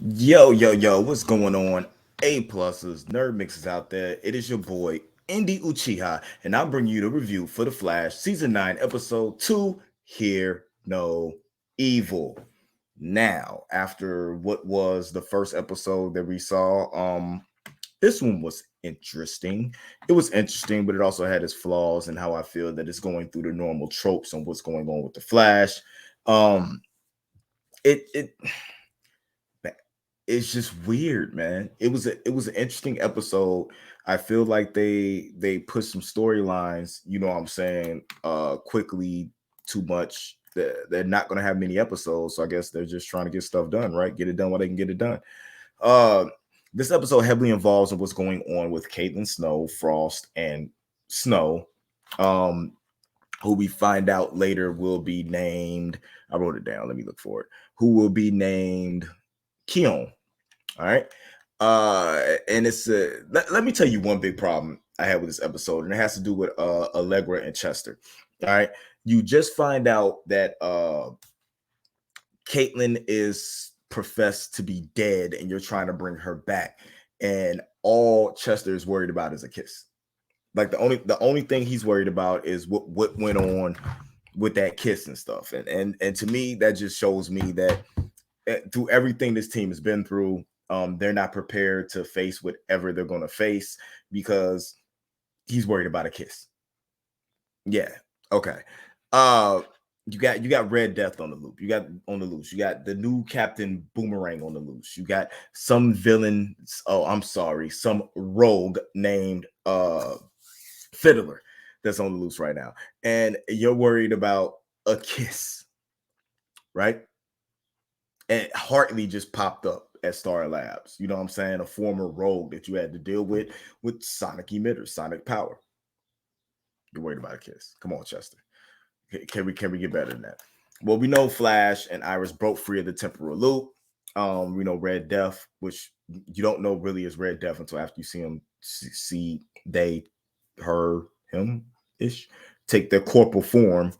Yo, what's going on? A pluses, nerd mixes out there. It is your boy, Indy Uchiha, and I'll bring you the review for The Flash, Season 9, Episode 2, Hear No Evil. Now, after what was the first episode that we saw, this one was interesting. It was interesting, but it also had its flaws and how I feel that it's going through the normal tropes on what's going on with The Flash. Um, it it's just weird, man. It was an interesting episode. I feel like they put some storylines, you know what I'm saying, quickly too much. They're not gonna have many episodes, so I guess they're just trying to get stuff done, right? Get it done while they can get it done. Uh this episode heavily involves in what's going on with Caitlin Snow, Frost, and Snow. Um, who we find out later will be named. I wrote it down. Let me look for it. Who will be named Keon. All right. And let me tell you one big problem I had with this episode, and it has to do with Allegra and Chester. All right. You just find out that Caitlin is professed to be dead, and you're trying to bring her back, and all Chester is worried about is a kiss. Like the only thing he's worried about is what went on with that kiss and stuff. And to me, that just shows me that through everything this team has been through, they're not prepared to face whatever they're going to face because he's worried about a kiss. Yeah. Okay. Uh, you got Red Death on the loop. You got on the loose. You got the new Captain Boomerang on the loose. You got some villain. Oh, I'm sorry, some rogue named Fiddler that's on the loose right now, and you're worried about a kiss, right? And Hartley just popped up at Star Labs. You know what I'm saying? A former rogue that you had to deal with sonic emitters, sonic power. You're worried about a kiss. Come on, Chester. Can we get better than that? Well, we know Flash and Iris broke free of the temporal loop. We know Red Death, which you don't know really is Red Death until after you see him see they, her, him ish take their corporal form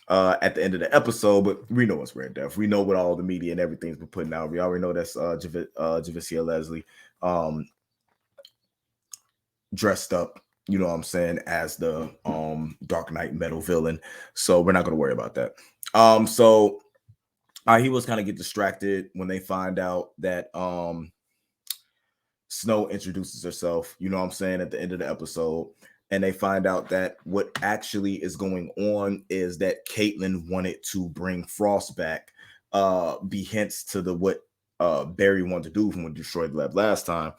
at the end of the episode, but we know it's Red Death. We know what all the media and everything's been putting out. We already know that's Javicia Leslie dressed up, you know what I'm saying, as the Dark Knight metal villain. So we're not gonna worry about that. So he was kind of get distracted when they find out that Snow introduces herself, you know what I'm saying, at the end of the episode. And they find out that what actually is going on is that Caitlin wanted to bring Frost back, be hints to the what Barry wanted to do when we destroyed the lab last time,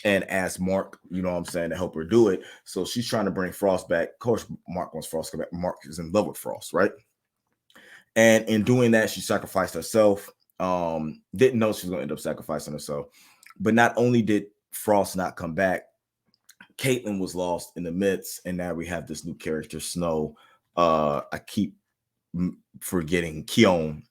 and asked Mark, you know what I'm saying, to help her do it. So she's trying to bring Frost back. Of course, Mark wants Frost to come back. Mark is in love with Frost, right? And in doing that, she sacrificed herself. Didn't know she was going to end up sacrificing herself. But not only did Frost not come back, Caitlin was lost in the midst, and now we have this new character, Snow. I keep forgetting Keon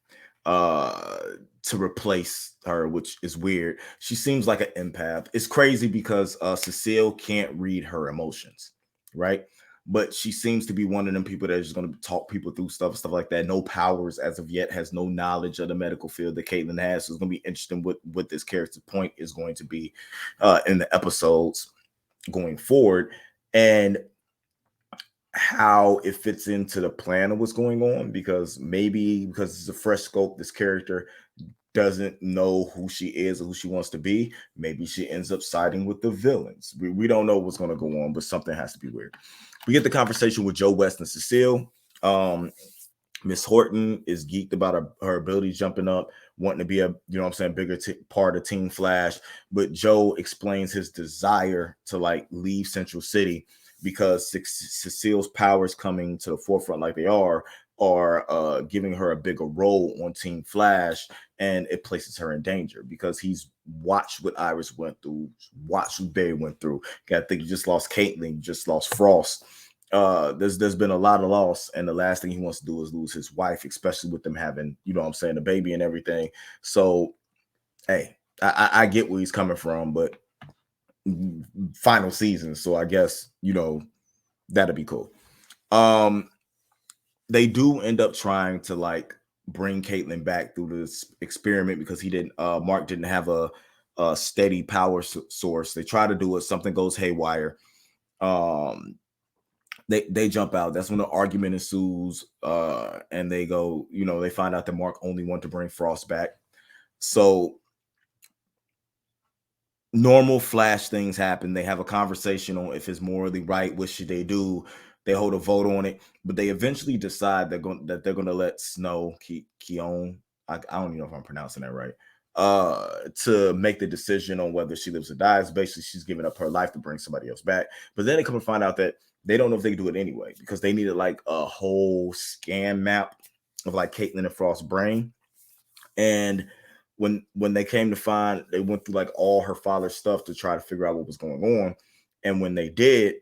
uh to replace her, which is weird. She seems like an empath. It's crazy because Cecile can't read her emotions, right? But she seems to be one of them people that is going to talk people through stuff like that. No powers as of yet, has no knowledge of the medical field that Caitlin has. So it's going to be interesting what this character's point is going to be in the episodes going forward, and how it fits into the plan of what's going on, because maybe because it's a fresh scope, this character doesn't know who she is or who she wants to be. Maybe she ends up siding with the villains. We don't know what's going to go on, but something has to be weird. We get the conversation with Joe West and Cecile. Miss Horton is geeked about her abilities jumping up, wanting to be a, you know what I'm saying, bigger part of Team Flash. But Joe explains his desire to like leave Central City because Cecile's powers coming to the forefront like they are giving her a bigger role on Team Flash, and it places her in danger because he's watched what Iris went through, watched what Barry went through. Got to think you just lost Caitlin, you just lost Frost. There's been a lot of loss, and the last thing he wants to do is lose his wife, especially with them having, you know what I'm saying, a baby and everything. So hey, I get where he's coming from, but final season, so I guess, you know, that'd be cool. um they do end up trying to like bring Caitlyn back through this experiment because he didn't Mark didn't have a steady power source. They try to do it, something goes haywire. Um they jump out. That's when the argument ensues. And they go, they find out that Mark only wanted to bring Frost back. So normal Flash things happen. They have a conversation on if it's morally right, what should they do. They hold a vote on it, but they eventually decide that they're going to let Snow Keon. I don't even know if I'm pronouncing that right. To make the decision on whether she lives or dies. Basically, she's giving up her life to bring somebody else back. But then they come to find out that they don't know if they can do it anyway because they needed like a whole scan map of like Caitlyn and Frost's brain. And when they came to find, they went through like all her father's stuff to try to figure out what was going on. And when they did,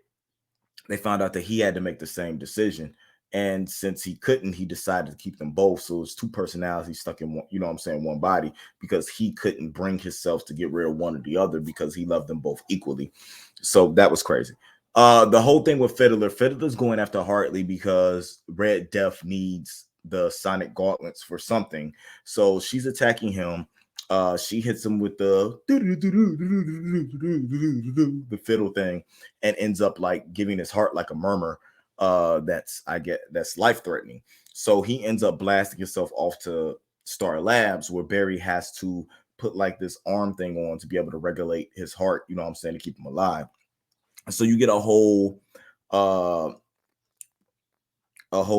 they found out that he had to make the same decision. And since he couldn't, he decided to keep them both. So it's two personalities stuck in one, one body, because he couldn't bring himself to get rid of one or the other because he loved them both equally. So that was crazy. The whole thing with Fiddler's going after Hartley because Red Death needs the Sonic Gauntlets for something. So she's attacking him. She hits him with the fiddle thing and ends up like giving his heart like a murmur. That's life threatening. So he ends up blasting himself off to S.T.A.R Labs, where Barry has to put like this arm thing on to be able to regulate his heart, to keep him alive. So you get a whole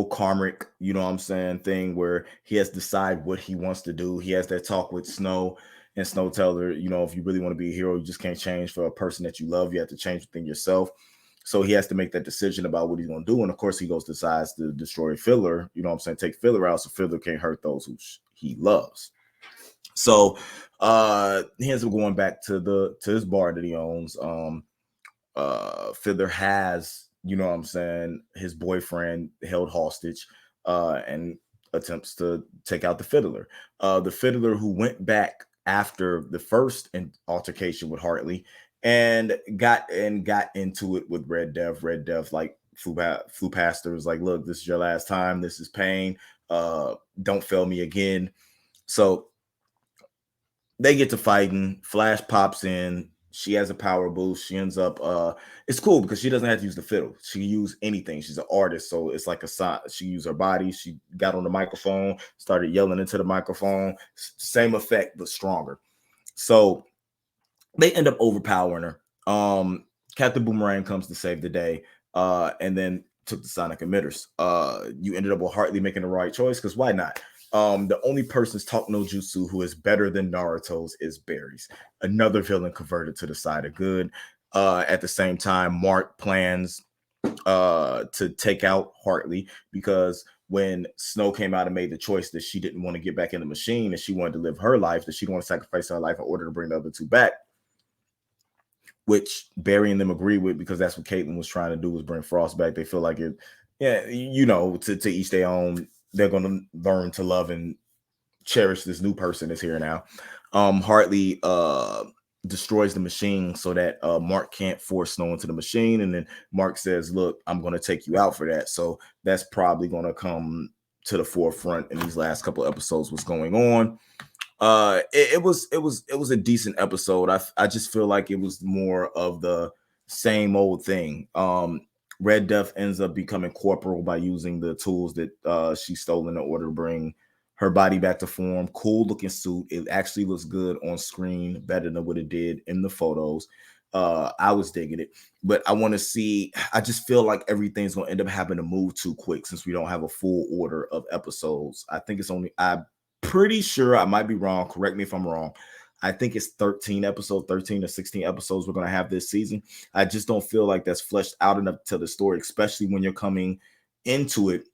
karmic, thing where he has to decide what he wants to do. He has that talk with Snow, and Snow tells her, if you really want to be a hero, you just can't change for a person that you love. You have to change within yourself. So he has to make that decision about what he's going to do. And of course, he decides to destroy Fiddler, take Fiddler out so Fiddler can't hurt those who he loves. So he ends up going back to his bar that he owns. Fiddler has, his boyfriend held hostage, and attempts to take out the Fiddler. The Fiddler who went back after the first altercation with Hartley and got into it with Red Death. Red Death like flew past her, was like, look, this is your last time. This is pain. Don't fail me again. So they get to fighting. Flash pops in. She has a power boost. She ends up it's cool because she doesn't have to use the fiddle. She can use anything. She's an artist, so it's like she used her body. She got on the microphone, started yelling into the microphone. Same effect, but stronger. So they end up overpowering her. Captain Boomerang comes to save the day, and then took the sonic emitters. You ended up with Hartley making the right choice, because why not? The only person's talk no jutsu who is better than Naruto's is Barry's. Another villain converted to the side of good. At the same time, Mark plans to take out Hartley, because when Snow came out and made the choice that she didn't want to get back in the machine and she wanted to live her life, that she didn't want to sacrifice her life in order to bring the other two back, which Barry and them agree with, because that's what Caitlyn was trying to do, was bring Frost back. They feel like it, to each their own. They're going to learn to love and cherish this new person that's here now. Hartley destroys the machine so that Mark can't force Snow into the machine, and then Mark says, look, I'm going to take you out for that. So that's probably going to come to the forefront in these last couple of episodes, what's going on. It was a decent episode. I just feel like it was more of the same old thing. Red Death ends up becoming corporal by using the tools that she stole in order to bring her body back to form. Cool looking suit. It actually looks good on screen, better than what it did in the photos. I was digging it, but I just feel like everything's going to end up having to move too quick since we don't have a full order of episodes. I think I'm pretty sure, I might be wrong, correct me if I'm wrong, I think it's 13 or 16 episodes we're going to have this season. I just don't feel like that's fleshed out enough to tell the story, especially when you're coming into it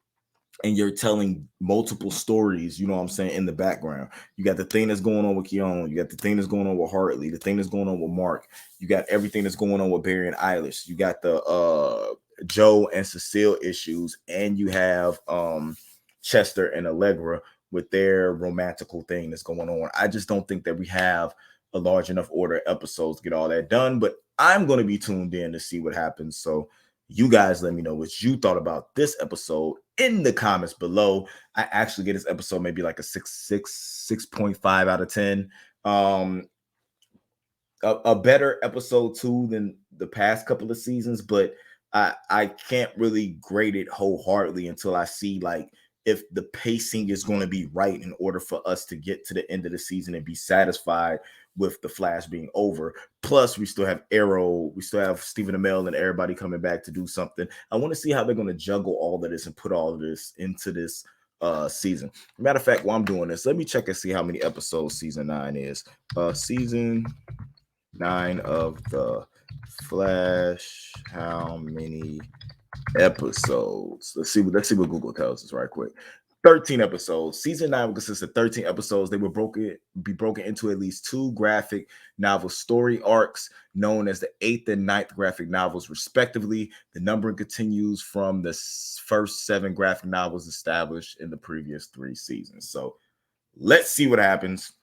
and you're telling multiple stories, in the background. You got the thing that's going on with Keon, you got the thing that's going on with Hartley, the thing that's going on with Mark, you got everything that's going on with Barry and Eilish, you got the Joe and Cecile issues, and you have Chester and Allegra with their romantical thing that's going on. I just don't think that we have a large enough order of episodes to get all that done, but I'm going to be tuned in to see what happens. So You guys let me know what you thought about this episode in the comments below. I actually get this episode maybe like a 6.5 out of 10. A better episode 2 than the past couple of seasons, but I can't really grade it wholeheartedly until I see like if the pacing is going to be right in order for us to get to the end of the season and be satisfied with the Flash being over. Plus, we still have Arrow, we still have Stephen Amell and everybody coming back to do something. I want to see how they're going to juggle all of this and put all of this into this season. Matter of fact, while I'm doing this, let me check and see how many episodes season 9 is. Season 9 of the Flash. How many episodes? Let's see what Google tells us right quick. 13 episodes. Season 9 will consist of 13 episodes. They will be broken into at least 2 graphic novel story arcs known as the 8th and 9th graphic novels, respectively. The numbering continues from the first 7 graphic novels established in the previous 3 seasons. So let's see what happens.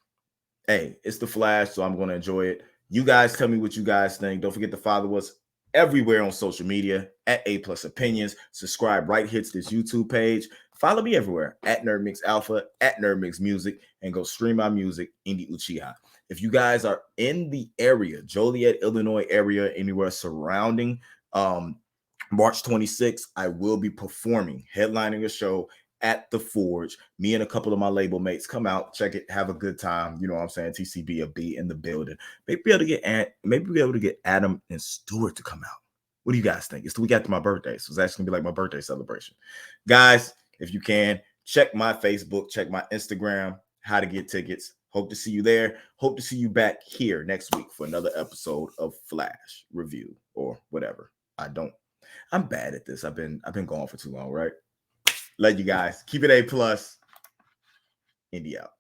Hey, it's the Flash, so I'm going to enjoy it. You guys tell me what you guys think. Don't forget to follow us everywhere on social media at A+ Opinions. Subscribe right here to this YouTube page. Follow me everywhere at Nerd Mix Alpha, at Nerd Mix Music, and go stream my music, Indie Uchiha. If you guys are in the area, Joliet, Illinois area, anywhere surrounding March 26th, I will be performing, headlining a show at the Forge. Me and a couple of my label mates come out, check it, have a good time. You know what I'm saying? TCB will be in the building. Maybe be able to get Adam and Stuart to come out. What do you guys think? It's the week after my birthday, so it's actually gonna be like my birthday celebration. Guys, if you can, check my Facebook, check my Instagram, how to get tickets. Hope to see you there. Hope to see you back here next week for another episode of Flash Review or whatever. I'm bad at this. I've been gone for too long, right? Love you guys. Keep it A+. Indie out.